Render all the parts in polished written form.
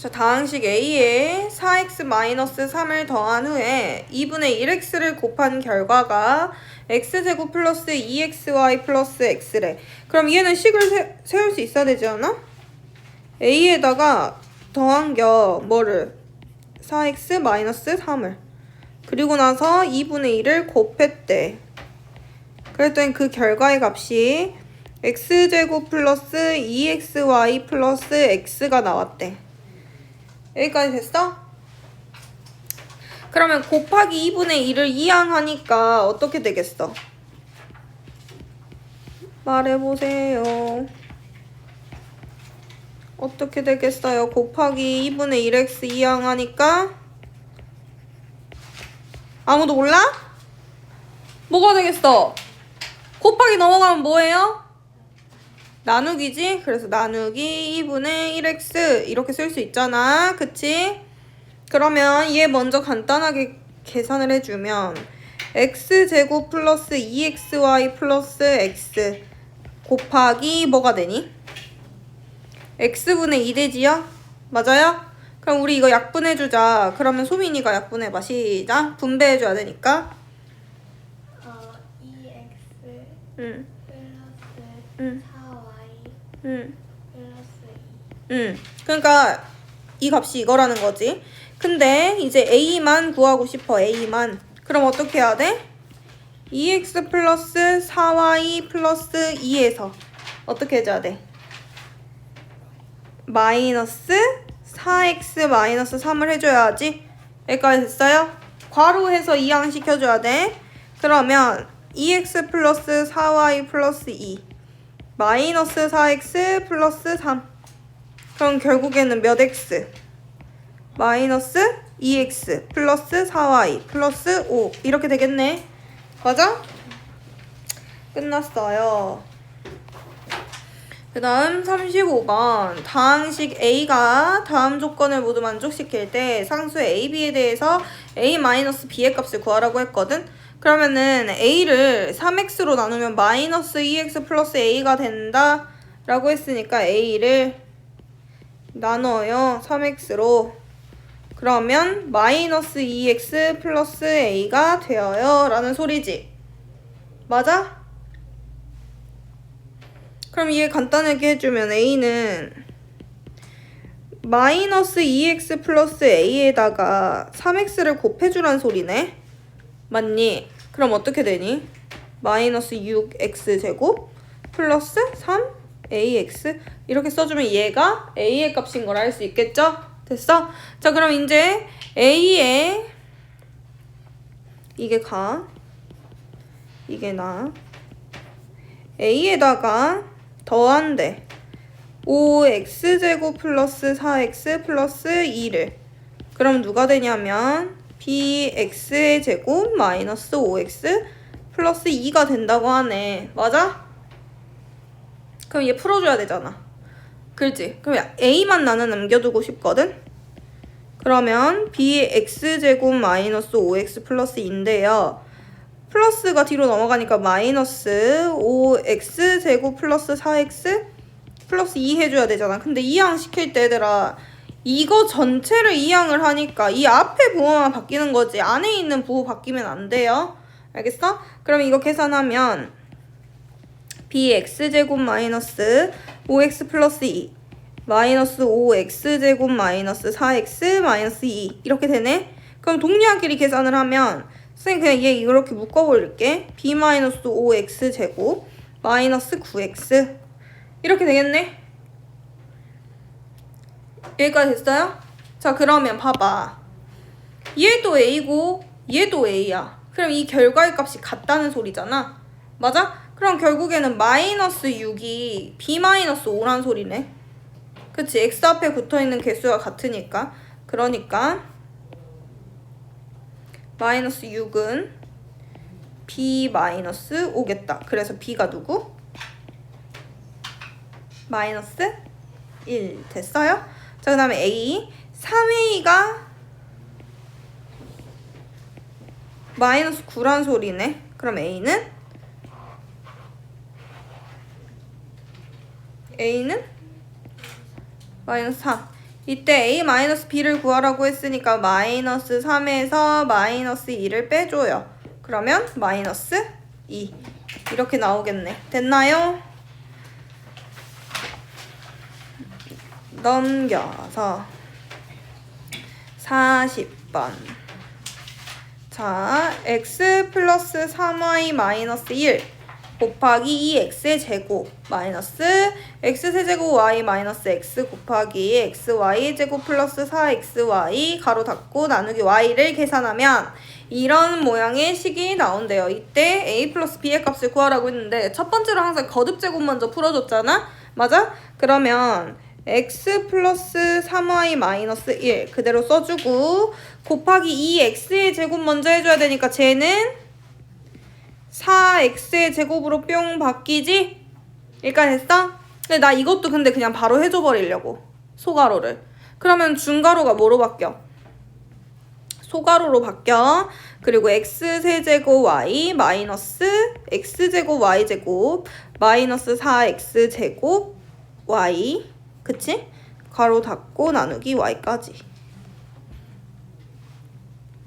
자, 다항식 A에 4x-3을 더한 후에 2분의 1x를 곱한 결과가 x제곱 플러스 2xy 플러스 x래. 그럼 얘는 식을 세울 수 있어야 되지 않아? A에다가 더한 겨 뭐를? 4x-3을. 그리고 나서 2분의 1을 곱했대. 그랬더니 그 결과의 값이 x제곱 플러스 2xy 플러스 x가 나왔대. 여기까지 됐어? 그러면 곱하기 2분의 1을 이항하니까 어떻게 되겠어? 말해보세요. 어떻게 되겠어요? 곱하기 2분의 1x 이항하니까 아무도 몰라? 뭐가 되겠어? 곱하기 넘어가면 뭐예요? 나누기지? 그래서 나누기 2분의 1x 이렇게 쓸 수 있잖아. 그치? 그러면 얘 먼저 간단하게 계산을 해주면 x제곱 플러스 2xy 플러스 x 곱하기 뭐가 되니? x분의 2 되지요? 맞아요? 그럼 우리 이거 약분해주자. 그러면 소민이가 약분해봐. 시작. 분배해줘야 되니까. 2x 응. 플러스 4y 플러스 2. 그러니까 이 값이 이거라는 거지. 근데 이제 a만 구하고 싶어. a만. 그럼 어떻게 해야 돼? 2x 플러스 4y 플러스 2에서 어떻게 해줘야 돼? 마이너스 4x 마이너스 3을 해줘야지. 여기까지 됐어요? 괄호해서 이항시켜줘야 돼. 그러면 2x 플러스 4y 플러스 2 마이너스 4x 플러스 3. 그럼 결국에는 몇 x? 마이너스 2x 플러스 4y 플러스 5 이렇게 되겠네. 맞아? 끝났어요. 그 다음 35번 다항식 A가 다음 조건을 모두 만족시킬 때 상수 A, B에 대해서 A-B의 값을 구하라고 했거든. 그러면은 A를 3x로 나누면 마이너스 2x 플러스 A가 된다 라고 했으니까 A를 나눠요 3x로. 그러면 마이너스 2x 플러스 A가 되어요 라는 소리지. 맞아? 그럼 이해 간단하게 해주면 A는 마이너스 2x 플러스 A에다가 3x를 곱해주란 소리네. 맞니? 그럼 어떻게 되니? 마이너스 6x제곱 플러스 3ax 이렇게 써주면 얘가 A의 값인 걸 알 수 있겠죠? 됐어? 자, 그럼 이제 A에 이게 가 이게 나 A에다가 더한대 5x제곱 플러스 4x 플러스 2를 그럼 누가 되냐면 bx의 제곱 마이너스 5x 플러스 2가 된다고 하네. 맞아? 그럼 얘 풀어줘야 되잖아. 그렇지? 그럼 a만 나는 남겨두고 싶거든? 그러면 bx제곱 마이너스 5x 플러스 2인데요. 플러스가 뒤로 넘어가니까 마이너스 5x제곱 플러스 4x 플러스 2 해줘야 되잖아. 근데 이항 시킬 때 얘들아 이거 전체를 이항을 하니까 이 앞에 부호만 바뀌는 거지 안에 있는 부호 바뀌면 안 돼요. 알겠어? 그럼 이거 계산하면 bx제곱 마이너스 5x 플러스 2 마이너스 5x제곱 마이너스 4x 마이너스 2 이렇게 되네. 그럼 동리안끼리 계산을 하면 선생님 그냥 얘 이렇게 묶어버릴게. b 마이너스 5x제곱 마이너스 9x 이렇게 되겠네. 여기까지 됐어요? 자, 그러면 봐봐. 얘도 a고 얘도 a야. 그럼 이 결과의 값이 같다는 소리잖아. 맞아? 그럼 결국에는 마이너스 6이 b 마이너스 5란 소리네. 그치? x 앞에 붙어있는 개수가 같으니까. 그러니까 마이너스 6은 b 마이너스 5겠다. 그래서 b가 누구? 마이너스 1 됐어요? 자, 그 다음에 A 3A가 마이너스 9란 소리네. 그럼 A는 마이너스 4 이때 a-b를 구하라고 했으니까 마이너스 3에서 마이너스 2를 빼줘요. 그러면 마이너스 2 이렇게 나오겠네. 됐나요? 넘겨서 40번. 자, x 플러스 3y 마이너스 1 곱하기 2x의 제곱 마이너스 x세제곱 y 마이너스 x 곱하기 xy 제곱 플러스 4xy 가로 닫고 나누기 y를 계산하면 이런 모양의 식이 나온대요. 이때 a 플러스 b의 값을 구하라고 했는데 첫 번째로 항상 거듭제곱 먼저 풀어줬잖아? 맞아? 그러면 x 플러스 3y 마이너스 1 그대로 써주고 곱하기 2x의 제곱 먼저 해줘야 되니까 쟤는 4x의 제곱으로 뿅 바뀌지? 여기까지 됐어? 근데 나 이것도 근데 그냥 바로 해줘 버리려고 소가로를. 그러면 중가로가 뭐로 바뀌어? 소가로로 바뀌어. 그리고 x세제곱 y 마이너스 x제곱 y제곱 마이너스 4x제곱 y 그치? 가로 닫고 나누기 y까지.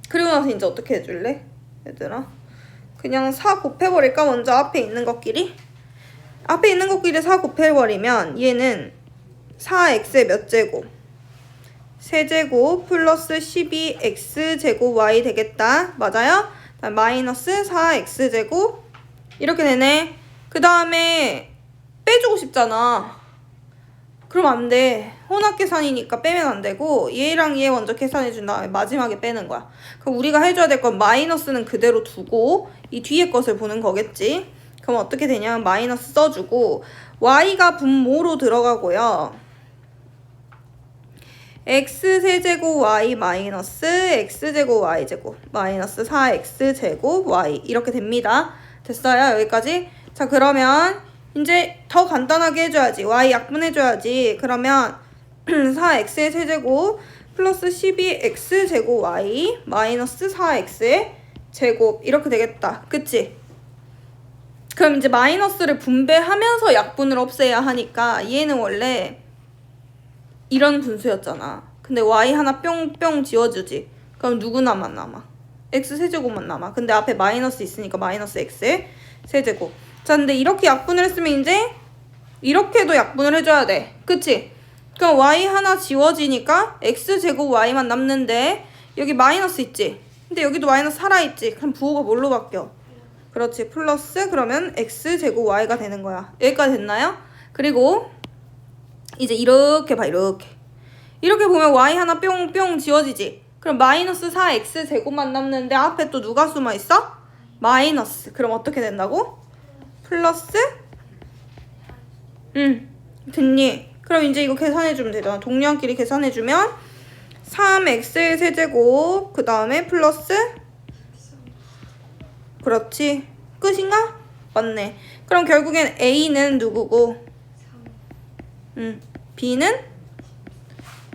그리고 나서 이제 어떻게 해줄래? 얘들아 그냥 4 곱해버릴까? 먼저 앞에 있는 것끼리? 앞에 있는 것끼리 4 곱해버리면 얘는 4x의 몇 제곱? 세제곱 플러스 12x제곱 y 되겠다. 맞아요? 마이너스 4x제곱 이렇게 되네. 그 다음에 빼주고 싶잖아. 그럼 안 돼. 혼합계산이니까 빼면 안 되고 얘랑 얘 먼저 계산해준 다음에 마지막에 빼는 거야. 그럼 우리가 해줘야 될 건 마이너스는 그대로 두고 이 뒤에 것을 보는 거겠지. 그럼 어떻게 되냐? 마이너스 써주고 y가 분모로 들어가고요. x세제곱 y 마이너스 x제곱 y제곱 마이너스 4x제곱 y 이렇게 됩니다. 됐어요? 여기까지? 자 그러면 이제 더 간단하게 해줘야지. y 약분해줘야지. 그러면 4x의 세제곱 플러스 12x제곱 y 마이너스 4x의 제곱 이렇게 되겠다. 그치? 그럼 이제 마이너스를 분배하면서 약분을 없애야 하니까 얘는 원래 이런 분수였잖아. 근데 y 하나 뿅뿅 지워주지. 그럼 누구나만 남아? x 세제곱만 남아. 근데 앞에 마이너스 있으니까 마이너스 x의 세제곱. 자 근데 이렇게 약분을 했으면 이제 이렇게도 약분을 해줘야 돼. 그치? 그럼 y 하나 지워지니까 x제곱 y만 남는데 여기 마이너스 있지? 근데 여기도 마이너스 살아있지? 그럼 부호가 뭘로 바뀌어? 그렇지. 플러스 그러면 x제곱 y가 되는 거야. 여기까지 됐나요? 그리고 이제 이렇게 봐. 이렇게 보면 y 하나 뿅뿅 지워지지? 그럼 마이너스 4x제곱만 남는데 앞에 또 누가 숨어있어? 마이너스. 그럼 어떻게 된다고? 플러스? 됐니? 그럼 이제 이거 계산해주면 되잖아. 동량끼리 계산해주면 3x의 세제곱 그 다음에 플러스 그렇지. 끝인가? 맞네. 그럼 결국엔 a는 누구고? b는?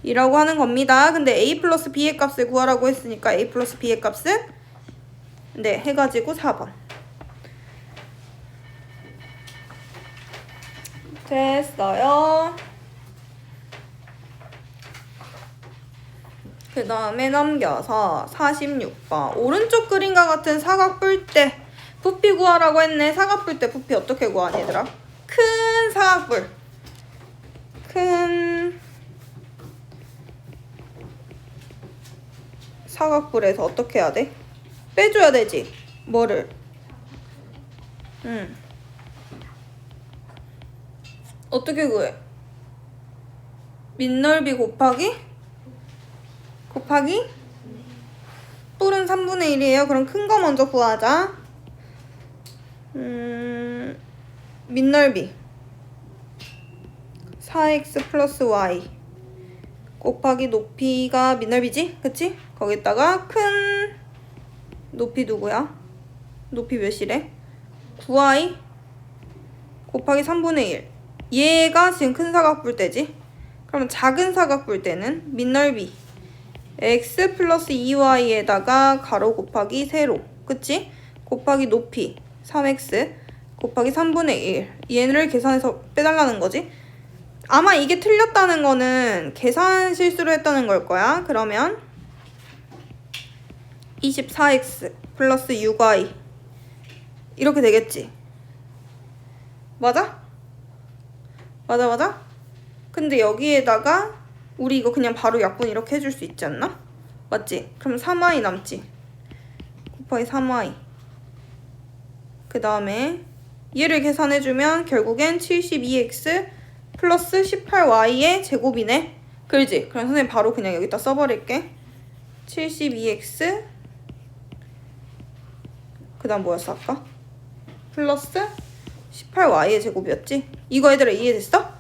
이라고 하는 겁니다. 근데 a 플러스 b의 값을 구하라고 했으니까 a 플러스 b의 값은 네 해가지고 4번. 됐어요. 그 다음에 넘겨서 46번 오른쪽 그림과 같은 사각 뿔 때 부피 구하라고 했네. 사각 뿔 때 부피 어떻게 구하니 얘들아? 큰 사각뿔 큰 사각뿔에서 어떻게 해야 돼? 빼줘야 되지. 뭐를? 어떻게 구해? 밑넓이 곱하기 뿔은 3분의 1이에요. 그럼 큰 거 먼저 구하자. 밑넓이 4x 플러스 y 곱하기 높이가 밑넓이지? 그치? 거기다가 큰 높이 누구야? 높이 몇이래? 9y 곱하기 3분의 1 얘가 지금 큰 사각뿔 때지? 그러면 작은 사각뿔 때는 밑넓이 x 플러스 2y에다가 가로 곱하기 세로 그치? 곱하기 높이 3x 곱하기 3분의 1 얘를 계산해서 빼달라는 거지? 아마 이게 틀렸다는 거는 계산 실수로 했다는 걸 거야. 그러면 24x 플러스 6y 이렇게 되겠지. 맞아? 맞아? 근데 여기에다가 우리 이거 그냥 바로 약분 이렇게 해줄 수 있지 않나? 맞지? 그럼 3y 남지. 곱하기 3y. 그 다음에 얘를 계산해주면 결국엔 72x 플러스 18y의 제곱이네. 그러지? 그럼 선생님 바로 그냥 여기다 써버릴게. 72x 그 다음 뭐였어 아까? 플러스 18y의 제곱이었지? 이거 얘들아 이해됐어?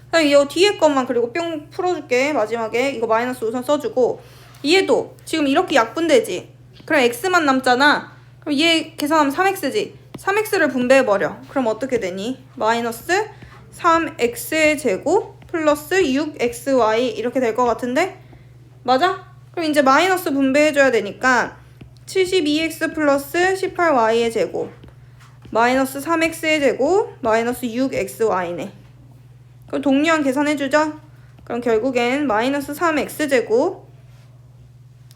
그럼 이 뒤에 것만 그리고 뿅 풀어줄게. 마지막에 이거 마이너스 우선 써주고 얘도 지금 이렇게 약분되지? 그럼 x만 남잖아. 그럼 얘 계산하면 3x지? 3x를 분배해버려. 그럼 어떻게 되니? 마이너스 3x의 제곱 플러스 6xy 이렇게 될 것 같은데? 맞아? 그럼 이제 마이너스 분배해줘야 되니까 72x 플러스 18y의 제곱 마이너스 3x의 제곱 마이너스 6xy네. 그럼 동류항 계산해주자. 그럼 결국엔 마이너스 3x제곱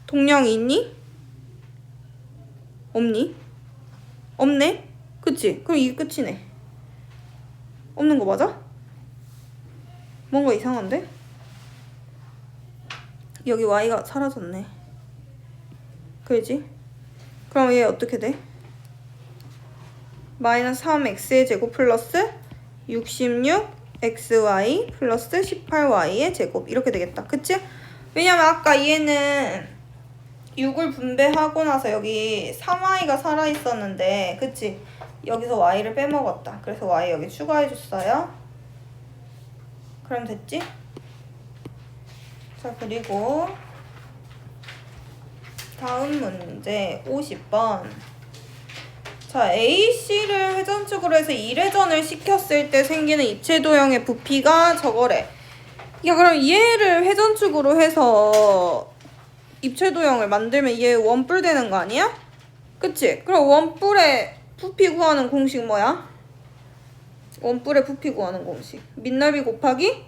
동류항이 있니? 없니? 없네? 그치? 그럼 이게 끝이네. 없는 거 맞아? 뭔가 이상한데? 여기 y가 사라졌네. 그지? 그럼 얘 어떻게 돼? 마이너스 3x의 제곱 플러스 66xy 플러스 18y의 제곱 이렇게 되겠다. 그치? 왜냐면 아까 얘는 6을 분배하고 나서 여기 3y가 살아있었는데 그치? 여기서 y를 빼먹었다. 그래서 y 여기 추가해줬어요. 그럼 됐지? 자 그리고 다음 문제 50번. 자 AC를 회전축으로 해서 1회전을 시켰을 때 생기는 입체도형의 부피가 저거래. 야 그럼 얘를 회전축으로 해서 입체도형을 만들면 얘 원뿔 되는 거 아니야? 그치? 그럼 원뿔의 부피 구하는 공식 뭐야? 원뿔의 부피 구하는 공식 밑넓이 곱하기?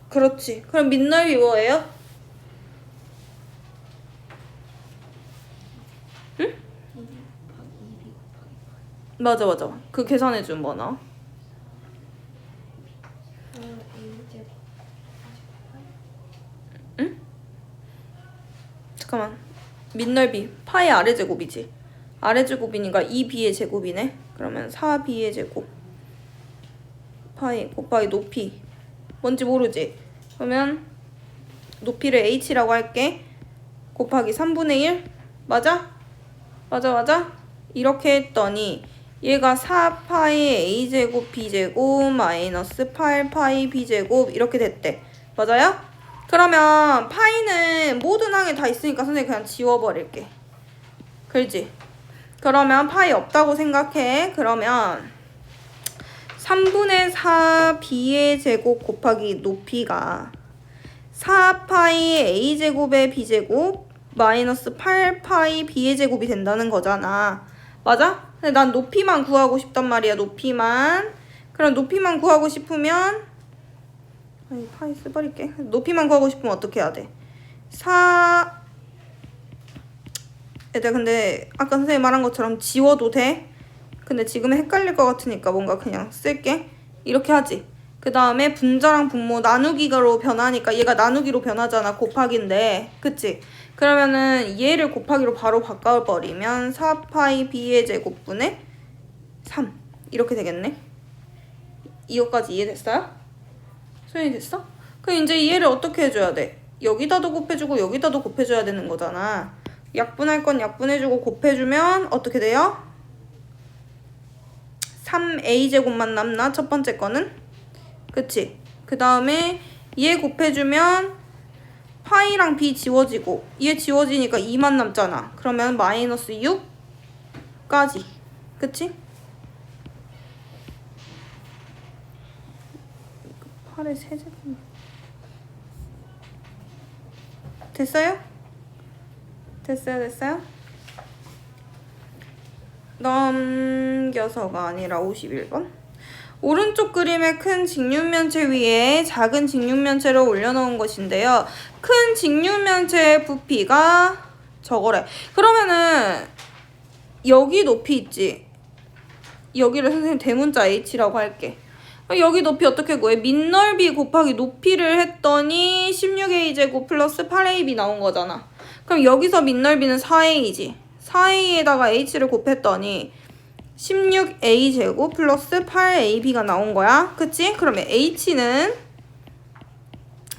그렇지. 그럼 밑넓이 뭐예요? 응? 맞아. 그 계산해준 뭐 나와? 응? 잠깐만. 밑넓이 파의 아래 제곱이지. 아래 제곱이니까 2b의 제곱이네. 그러면 4b의 제곱 파이 곱하기 높이 뭔지 모르지? 그러면 높이를 h라고 할게. 곱하기 3분의 1 맞아? 맞아. 이렇게 했더니 얘가 4파이 a제곱 b제곱 마이너스 8파이 b제곱 이렇게 됐대. 맞아요? 그러면 파이는 모든 항에 다 있으니까 선생님 그냥 지워버릴게. 그렇지? 그러면 파이 없다고 생각해. 그러면 3분의 4 b의 제곱 곱하기 높이가 4파이 a제곱의 b제곱 마이너스 8파이 b의 제곱이 된다는 거잖아. 맞아? 근데 난 높이만 구하고 싶단 말이야. 높이만. 그럼 높이만 구하고 싶으면 아니 파이 써버릴게. 높이만 구하고 싶으면 어떻게 해야 돼? 4 얘들아 근데 아까 선생님 말한 것처럼 지워도 돼? 근데 지금 헷갈릴 것 같으니까 뭔가 그냥 쓸게. 이렇게 하지. 그 다음에 분자랑 분모 나누기로 변하니까 얘가 나누기로 변하잖아. 곱하기인데. 그치? 그러면은 얘를 곱하기로 바로 바꿔버리면 4파이 b의 제곱분의 3 이렇게 되겠네. 이거까지 이해됐어요? 소연이 됐어? 그럼 이제 얘를 어떻게 해줘야 돼? 여기다도 곱해주고 여기다도 곱해줘야 되는 거잖아. 약분할 건 약분해주고 곱해주면 어떻게 돼요? 3a제곱만 남나? 첫 번째 거는? 그치? 그 다음에 얘 곱해주면 파이랑 b 지워지고 얘 지워지니까 2만 남잖아. 그러면 마이너스 6까지. 그치? 8의 세제곱 됐어요? 됐어요? 넘겨서가 아니라 51번? 오른쪽 그림의 큰 직육면체 위에 작은 직육면체를 올려놓은 것인데요. 큰 직육면체의 부피가 저거래. 그러면은 여기 높이 있지. 여기를 선생님 대문자 h라고 할게. 여기 높이 어떻게 구해? 밑넓이 곱하기 높이를 했더니 16a제곱 플러스 8ab 나온 거잖아. 그럼 여기서 밑넓이는 4a지. 4a에다가 h를 곱했더니 16a제곱 플러스 8ab가 나온 거야. 그치? 그러면 h는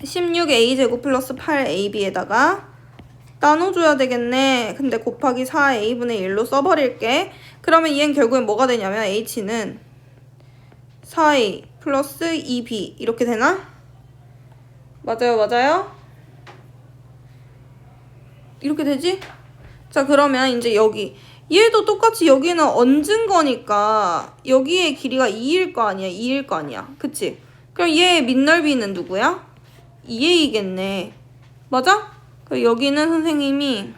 16a제곱 플러스 8ab에다가 나눠줘야 되겠네. 근데 곱하기 4a분의 1로 써버릴게. 그러면 얘는 결국엔 뭐가 되냐면 h는 4a 플러스 2b 이렇게 되나? 맞아요, 맞아요? 이렇게 되지? 자, 그러면 이제 여기 얘도 똑같이 여기는 얹은 거니까 여기의 길이가 2일 거 아니야, 2일 거 아니야. 그치? 그럼 얘의 밑넓이는 누구야? 2a겠네. 맞아? 그럼 여기는 선생님이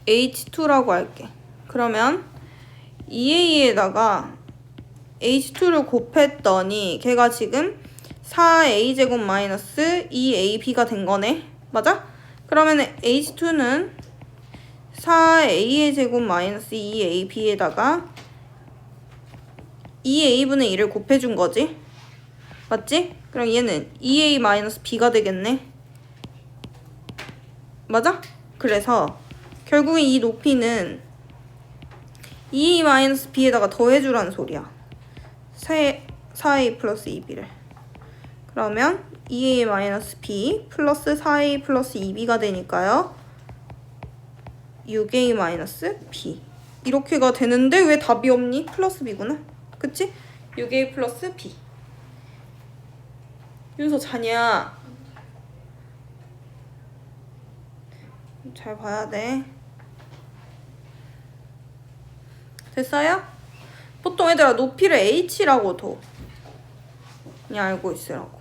h2라고 할게. 그러면 2a에다가 h2를 곱했더니 걔가 지금 4a제곱 마이너스 2ab가 된 거네. 맞아? 그러면 h2는 4a의 제곱 마이너스 2ab에다가 2a분의 1을 곱해준 거지. 맞지? 그럼 얘는 2a 마이너스 b가 되겠네. 맞아? 그래서 결국에 이 높이는 2a 마이너스 b에다가 더해주라는 소리야. 4a 플러스 2b를. 그러면 2a 마이너스 b 플러스 4a 플러스 2b가 되니까요. 6a 마이너스 b. 이렇게가 되는데 왜 답이 없니? 플러스 b구나. 그치? 6a 플러스 b. 윤서 자냐? 잘 봐야 돼. 됐어요? 보통 얘들아 높이를 h라고 둬. 그냥 알고 있으라고.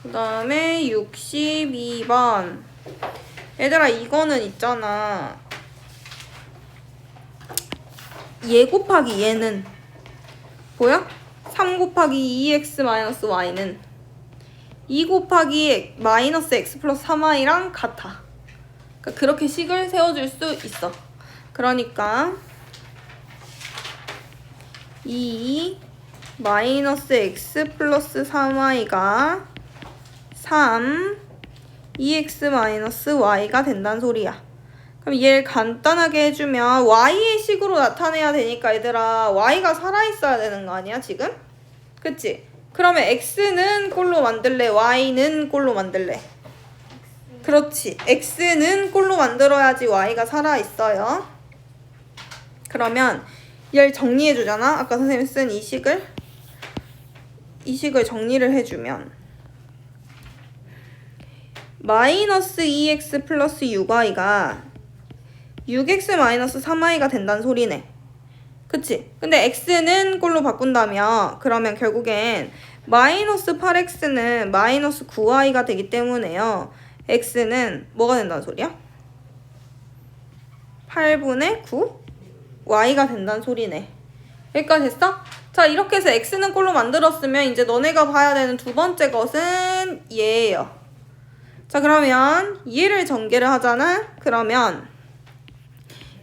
그 다음에 62번. 얘들아 이거는 있잖아. 얘 곱하기 얘는 보여? 3 곱하기 2x 마이너스 y는 2 곱하기 마이너스 x 플러스 3y랑 같아. 그러니까 그렇게 식을 세워줄 수 있어. 그러니까 2 마이너스 x 플러스 3y가 3 2x 마이너스 y가 된다는 소리야. 그럼 얘를 간단하게 해주면 y의 식으로 나타내야 되니까 얘들아 y가 살아있어야 되는 거 아니야 지금? 그치? 그러면 x는 꼴로 만들래? y는 꼴로 만들래? 그렇지. x는 꼴로 만들어야지 y가 살아있어요. 그러면 얘를 정리해주잖아. 아까 선생님이 쓴 이 식을 정리를 해주면 마이너스 2x 플러스 6y가 6x 마이너스 3y가 된다는 소리네. 그치? 근데 x는 꼴로 바꾼다면 그러면 결국엔 마이너스 8x는 마이너스 9y가 되기 때문에요. x는 뭐가 된다는 소리야? 8분의 9 y가 된다는 소리네. 여기까지 됐어? 자, 이렇게 해서 x는 꼴로 만들었으면 이제 너네가 봐야 되는 두 번째 것은 얘예요. 자, 그러면 얘를 전개를 하잖아? 그러면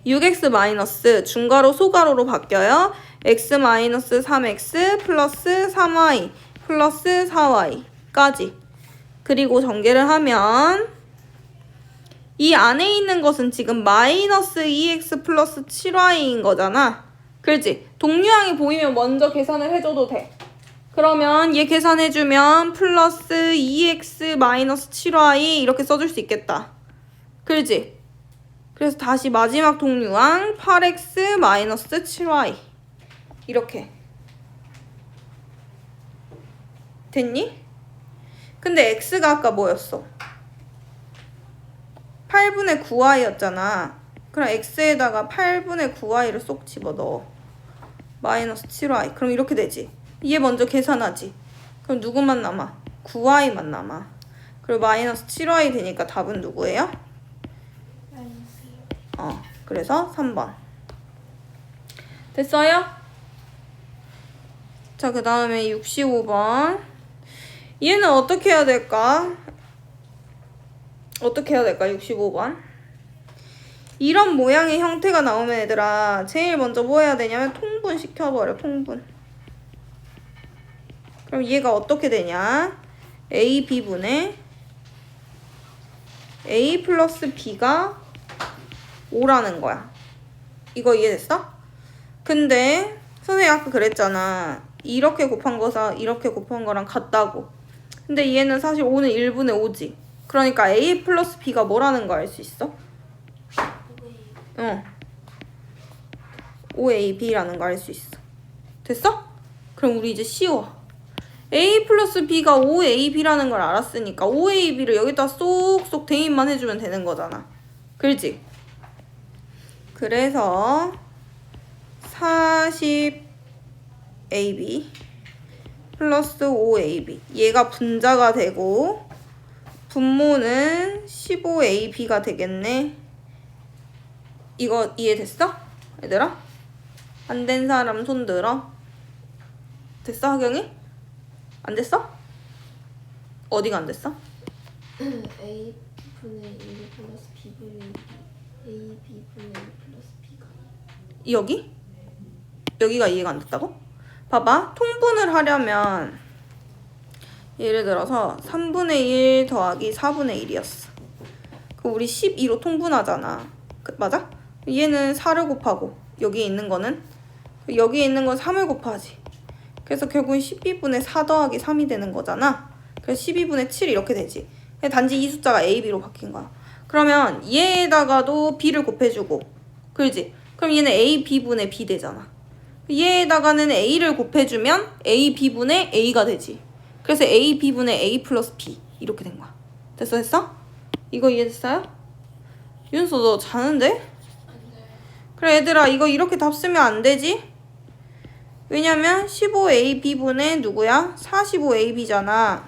6x 마이너스 중괄호 소괄호로 바뀌어요. x 마이너스 3x 플러스 3y 플러스 4y까지. 그리고 전개를 하면 이 안에 있는 것은 지금 마이너스 2x 플러스 7y인 거잖아. 그렇지? 동류항이 보이면 먼저 계산을 해줘도 돼. 그러면 얘 계산해주면 플러스 2x 마이너스 7y 이렇게 써줄 수 있겠다. 그렇지? 그래서 다시 마지막 동류항 8x 마이너스 7y 이렇게 됐니? 근데 x가 아까 뭐였어? 8분의 9y였잖아. 그럼 x에다가 8분의 9y를 쏙 집어넣어. 마이너스 7y. 그럼 이렇게 되지. 얘 먼저 계산하지. 그럼 누구만 남아? 9y만 남아. 그리고 마이너스 7y 되니까 답은 누구예요? 그래서 3번. 됐어요? 자, 그 다음에 65번. 얘는 어떻게 해야 될까? 어떻게 해야 될까? 65번. 이런 모양의 형태가 나오면 얘들아 제일 먼저 뭐 해야 되냐면 통분 시켜버려. 통분. 그럼 얘가 어떻게 되냐? A, B분의 A 플러스 B가 5라는 거야. 이거 이해됐어? 근데 선생님 아까 그랬잖아. 이렇게 곱한 거사 이렇게 곱한 거랑 같다고. 근데 얘는 사실 5는 1분의 5지. 그러니까 A 플러스 B가 뭐라는 거 알 수 있어? 5AB라는 거 알 수 있어. 됐어? 그럼 우리 이제 쉬워. A 플러스 B가 5AB라는 걸 알았으니까 5AB를 여기다 쏙쏙 대입만 해주면 되는 거잖아. 그렇지? 그래서 40AB 플러스 5AB 얘가 분자가 되고 분모는 15AB가 되겠네. 이거 이해됐어? 얘들아? 안 된 사람 손 들어. 됐어 하경이? 안 됐어? 어디가 안 됐어? A 분의 1 플러스 B 분의 A B 분의 1 플러스 B가 여기? 여기가 이해가 안 됐다고? 봐봐. 통분을 하려면 예를 들어서 3분의 1 더하기 4분의 1이었어. 그럼 우리 12로 통분하잖아. 맞아? 얘는 4를 곱하고 여기에 있는 거는 여기에 있는 건 3을 곱하지. 그래서 결국은 12분의 4 더하기 3이 되는 거잖아. 그래서 12분의 7 이렇게 되지. 단지 이 숫자가 A, B로 바뀐 거야. 그러면 얘에다가도 B를 곱해주고 그렇지? 그럼 얘는 A, B분의 B 되잖아. 얘에다가는 A를 곱해주면 A, B분의 A가 되지. 그래서 A, B분의 A 플러스 B 이렇게 된 거야. 됐어? 됐어? 이거 이해됐어요? 윤서 너 자는데? 그래 얘들아 이거 이렇게 답 쓰면 안 되지? 왜냐면 15AB분의 누구야? 45AB잖아.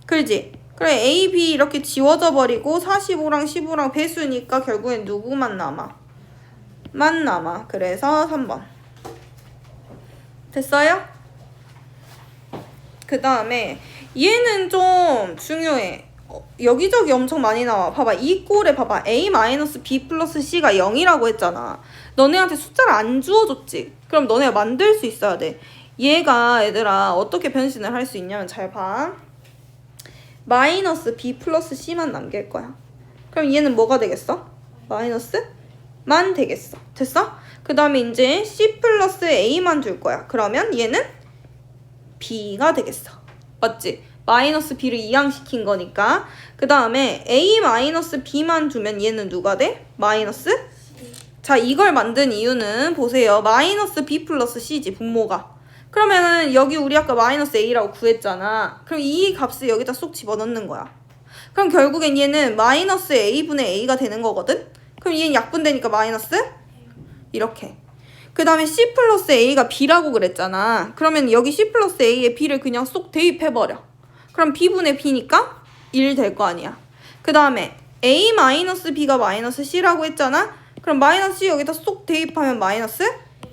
그렇지? 그래 AB 이렇게 지워져 버리고 45랑 15랑 배수니까 결국엔 누구만 남아? 만 남아. 그래서 3번. 됐어요? 그 다음에 얘는 좀 중요해. 여기저기 엄청 많이 나와. 봐봐. 이 꼴에 봐봐. A-B 플러스 C가 0이라고 했잖아. 너네한테 숫자를 안 주어줬지? 그럼 너네가 만들 수 있어야 돼. 얘가 얘들아 어떻게 변신을 할 수 있냐면 잘 봐. 마이너스 B 플러스 C만 남길 거야. 그럼 얘는 뭐가 되겠어? 마이너스만 되겠어. 됐어? 그 다음에 이제 C 플러스 A만 둘 거야. 그러면 얘는 B가 되겠어. 맞지? 마이너스 B를 이항시킨 거니까. 그 다음에 A 마이너스 B만 두면 얘는 누가 돼? 마이너스? 자, 이걸 만든 이유는 보세요. 마이너스 B 플러스 C지, 분모가. 그러면은 여기 우리 아까 마이너스 A라고 구했잖아. 그럼 이 값을 여기다 쏙 집어넣는 거야. 그럼 결국엔 얘는 마이너스 A분의 A가 되는 거거든? 그럼 얘는 약분되니까 마이너스? 이렇게. 그 다음에 C 플러스 A가 B라고 그랬잖아. 그러면 여기 C 플러스 A에 B를 그냥 쏙 대입해버려. 그럼 B분의 B니까 1 될 거 아니야. 그 다음에 A 마이너스 B가 마이너스 C라고 했잖아. 그럼 마이너스 C 여기다 쏙 대입하면 마이너스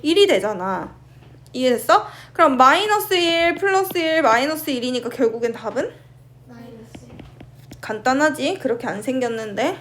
1이 되잖아. 이해됐어? 그럼 마이너스 1 플러스 1 마이너스 1이니까 결국엔 답은? 마이너스 간단하지? 그렇게 안 생겼는데.